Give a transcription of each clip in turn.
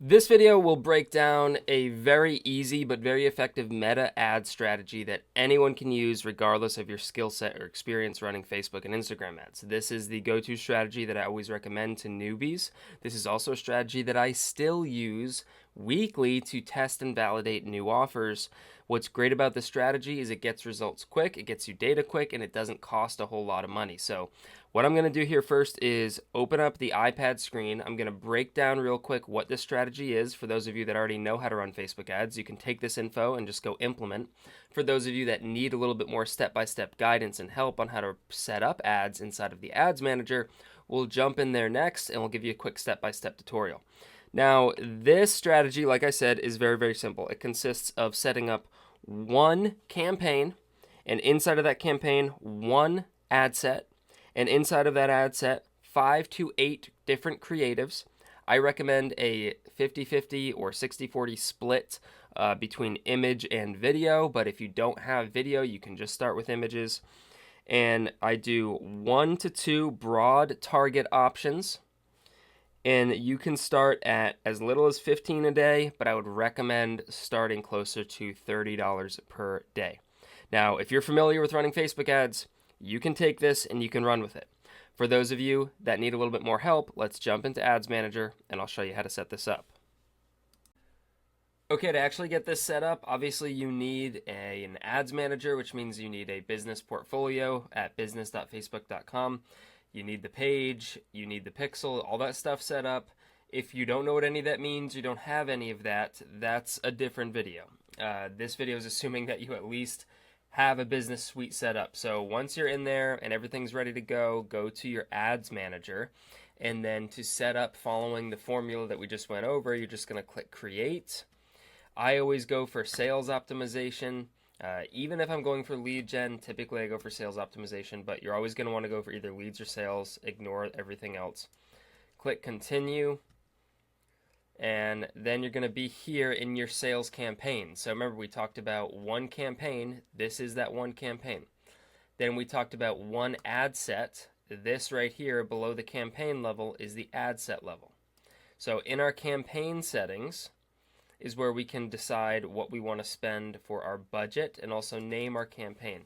This video will break down a very easy but very effective meta ad strategy that anyone can use regardless of your skill set or experience running Facebook and Instagram ads. This is the go-to strategy that I always recommend to newbies. This is also a strategy that I still use weekly to test and validate new offers. What's great about this strategy is it gets results quick, it gets you data quick, and it doesn't cost a whole lot of money. So what I'm going to do here first is open up the iPad screen. I'm going to break down real quick what this strategy is. For those of you that already know how to run Facebook ads, you can take this info and just go implement. For those of you that need a little bit more step-by-step guidance and help on how to set up ads inside of the Ads Manager, we'll jump in there next and we'll give you a quick step-by-step tutorial. Now, this strategy, like I said, is very, very simple. It consists of setting up one campaign, and inside of that campaign, one ad set, and inside of that ad set, 5 to 8 different creatives. I recommend a 50-50 or 60-40 split between image and video, but if you don't have video, you can just start with images. And I do 1 to 2 broad target options. And you can start at as little as 15 a day, but I would recommend starting closer to $30 per day. Now, if you're familiar with running Facebook ads, you can take this and you can run with it. For those of you that need a little bit more help, let's jump into Ads Manager and I'll show you how to set this up. Okay, to actually get this set up, obviously you need an Ads Manager, which means you need a business portfolio at business.facebook.com. You need the page, you need the pixel, all that stuff set up. If you don't know what any of that means, you don't have any of that, that's a different video. This video is assuming that you at least have a business suite set up. So once you're in there and everything's ready to go, go to your Ads Manager. And then to set up following the formula that we just went over, you're just going to click Create. I always go for sales optimization. Even if I'm going for lead gen, typically I go for sales optimization, but you're always going to want to go for either leads or sales. Ignore everything else. Click Continue. And then you're going to be here in your sales campaign. So remember, we talked about one campaign. This is that one campaign. Then we talked about one ad set. This right here below the campaign level is the ad set level. So in our campaign settings is where we can decide what we want to spend for our budget and also name our campaign.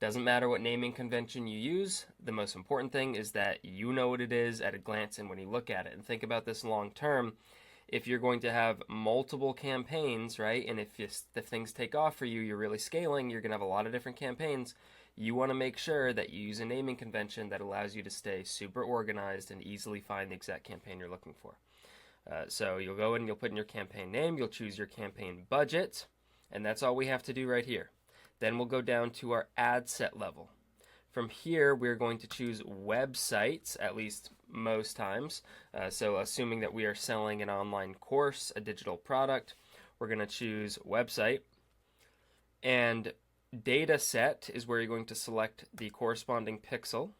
Doesn't matter what naming convention you use. The most important thing is that you know what it is at a glance and when you look at it. And think about this long term. If you're going to have multiple campaigns, right, and if things take off for you, you're really scaling, you're going to have a lot of different campaigns, you want to make sure that you use a naming convention that allows you to stay super organized and easily find the exact campaign you're looking for. So you'll go in, you'll put in your campaign name, you'll choose your campaign budget, and that's all we have to do right here. Then we'll go down to our ad set level. From here, we're going to choose websites, at least most times. So assuming that we are selling an online course, a digital product, we're going to choose website. And data set is where you're going to select the corresponding pixel.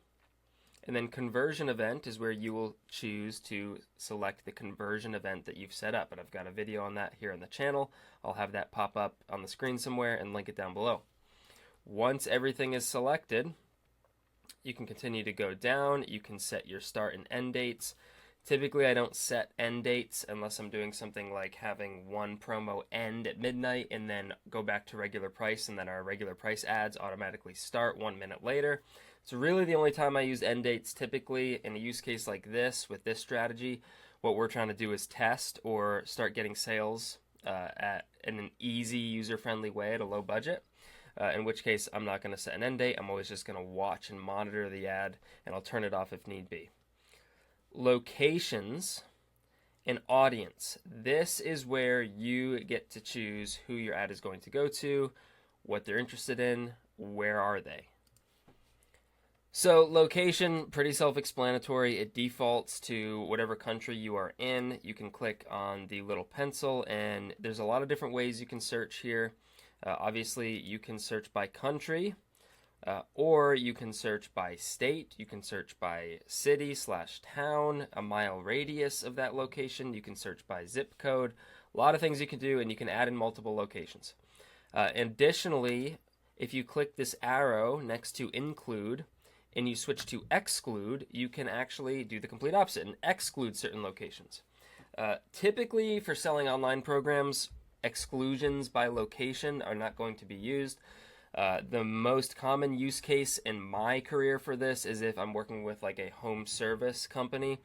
And then conversion event is where you will choose to select the conversion event that you've set up. And I've got a video on that here on the channel. I'll have that pop up on the screen somewhere and link it down below. Once everything is selected, you can continue to go down. You can set your start and end dates. Typically, I don't set end dates unless I'm doing something like having one promo end at midnight and then go back to regular price, and then our regular price ads automatically start 1 minute later. It's really the only time I use end dates. Typically, in a use case like this, with this strategy, what we're trying to do is test or start getting sales in an easy, user-friendly way at a low budget. In which case, I'm not going to set an end date. I'm always just going to watch and monitor the ad, and I'll turn it off if need be. Locations and audience. This is where you get to choose who your ad is going to go to, what they're interested in, where are they. So location, pretty self-explanatory. It defaults to whatever country you are in. You can click on the little pencil, and there's a lot of different ways you can search here. Obviously, you can search by country, or you can search by state. You can search by city/town, a mile radius of that location. You can search by zip code. A lot of things you can do, and you can add in multiple locations. Additionally, if you click this arrow next to include, and you switch to exclude, you can actually do the complete opposite and exclude certain locations. Typically, for selling online programs, exclusions by location are not going to be used. The most common use case in my career for this is if I'm working with like a home service company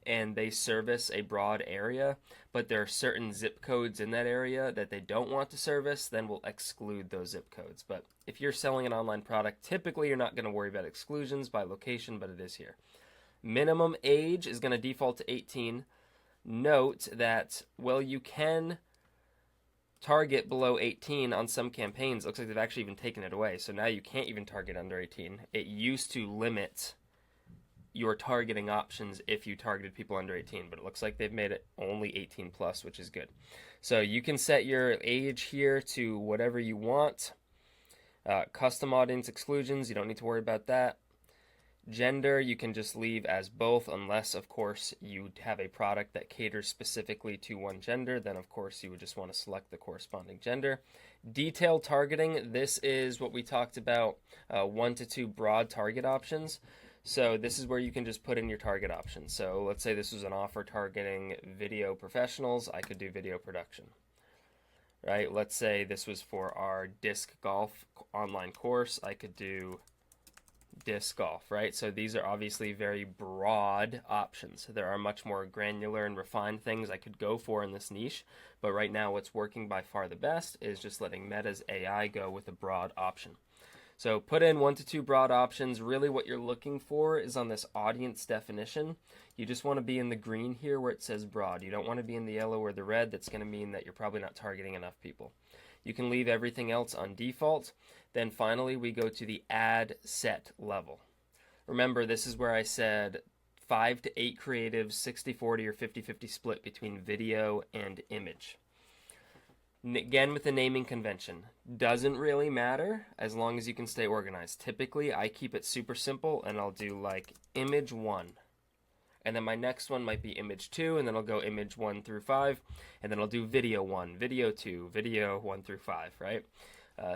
and they service a broad area, but there are certain zip codes in that area that they don't want to service, then we'll exclude those zip codes. But if you're selling an online product, typically you're not going to worry about exclusions by location, but it is here. Minimum age is going to default to 18. Note that, well, you can target below 18 on some campaigns. It looks like they've actually even taken it away. So now you can't even target under 18. It used to limit your targeting options if you targeted people under 18, but it looks like they've made it only 18 plus, which is good. So you can set your age here to whatever you want. Custom audience exclusions, you don't need to worry about that. Gender, you can just leave as both, unless, of course, you have a product that caters specifically to one gender. Then, of course, you would just want to select the corresponding gender. Detailed targeting, this is what we talked about, 1 to 2 broad target options. So this is where you can just put in your target options. So let's say this was an offer targeting video professionals. I could do video production, right? Let's say this was for our disc golf online course. I could do disc golf, right? So these are obviously very broad options. There are much more granular and refined things I could go for in this niche, but right now what's working by far the best is just letting Meta's AI go with a broad option. So put in 1 to 2 broad options. Really what you're looking for is on this audience definition. You just want to be in the green here where it says broad. You don't want to be in the yellow or the red. That's going to mean that you're probably not targeting enough people. You can leave everything else on default. Then finally, we go to the ad set level. Remember, this is where I said 5 to 8 creatives, 60-40 or 50-50 split between video and image. Again, with the naming convention, doesn't really matter as long as you can stay organized. Typically, I keep it super simple, and I'll do like image 1. And then my next one might be image 2, and then I'll go image 1 through 5, and then I'll do video 1, video 2, video 1 through 5, right?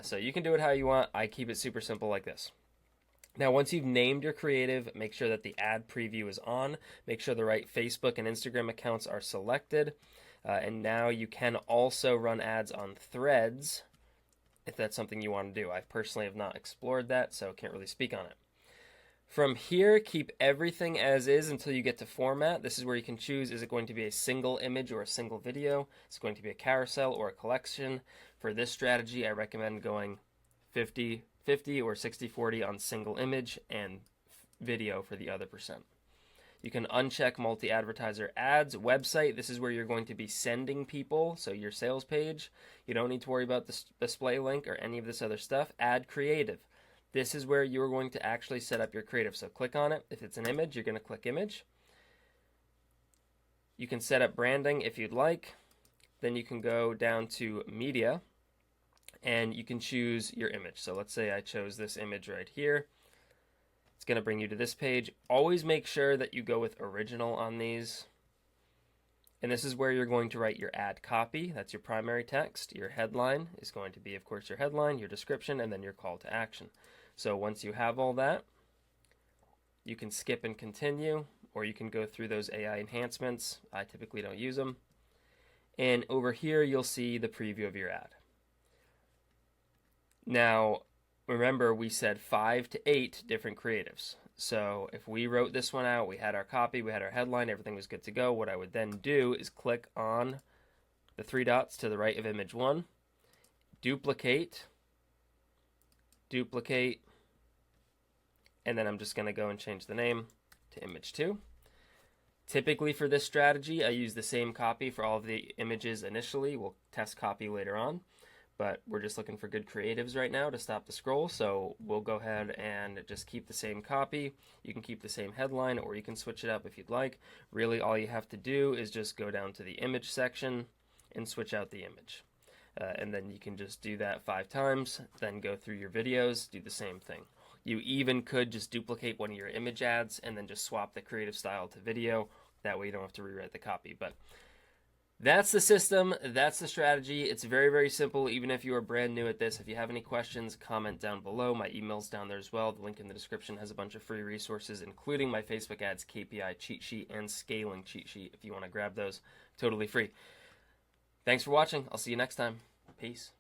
So you can do it how you want. I keep it super simple like this. Now, once you've named your creative, make sure that the ad preview is on. Make sure the right Facebook and Instagram accounts are selected. And now you can also run ads on threads if that's something you want to do. I personally have not explored that, so can't really speak on it. From here, keep everything as is until you get to format. This is where you can choose, is it going to be a single image or a single video? Is it going to be a carousel or a collection? For this strategy, I recommend going 50-50 or 60-40 on single image and video for the other percent. You can uncheck multi-advertiser ads. Website, this is where you're going to be sending people, so your sales page. You don't need to worry about the display link or any of this other stuff. Add creative. This is where you're going to actually set up your creative. So click on it. If it's an image, you're going to click image. You can set up branding if you'd like. Then you can go down to media and you can choose your image. So let's say I chose this image right here. It's going to bring you to this page. Always make sure that you go with original on these. And this is where you're going to write your ad copy. That's your primary text. Your headline is going to be, of course, your headline, your description, and then your call to action. So once you have all that, you can skip and continue, or you can go through those AI enhancements. I typically don't use them. And over here, you'll see the preview of your ad. Now, remember, we said 5 to 8 different creatives. So if we wrote this one out, we had our copy, we had our headline, everything was good to go. What I would then do is click on the 3 dots to the right of image 1, duplicate, and then I'm just going to go and change the name to image 2. Typically for this strategy, I use the same copy for all of the images initially. We'll test copy later on, but we're just looking for good creatives right now to stop the scroll, so we'll go ahead and just keep the same copy. You can keep the same headline, or you can switch it up if you'd like. Really, all you have to do is just go down to the image section and switch out the image. And then you can just do that 5 times, then go through your videos, do the same thing. You even could just duplicate one of your image ads and then just swap the creative style to video. That way you don't have to rewrite the copy. But That's the system. That's the strategy. It's very, very simple, even if you are brand new at this. If you have any questions, comment down below. My email's down there as well. The link in the description has a bunch of free resources, including my Facebook ads KPI cheat sheet and scaling cheat sheet if you want to grab those totally free. Thanks for watching. I'll see you next time. Peace.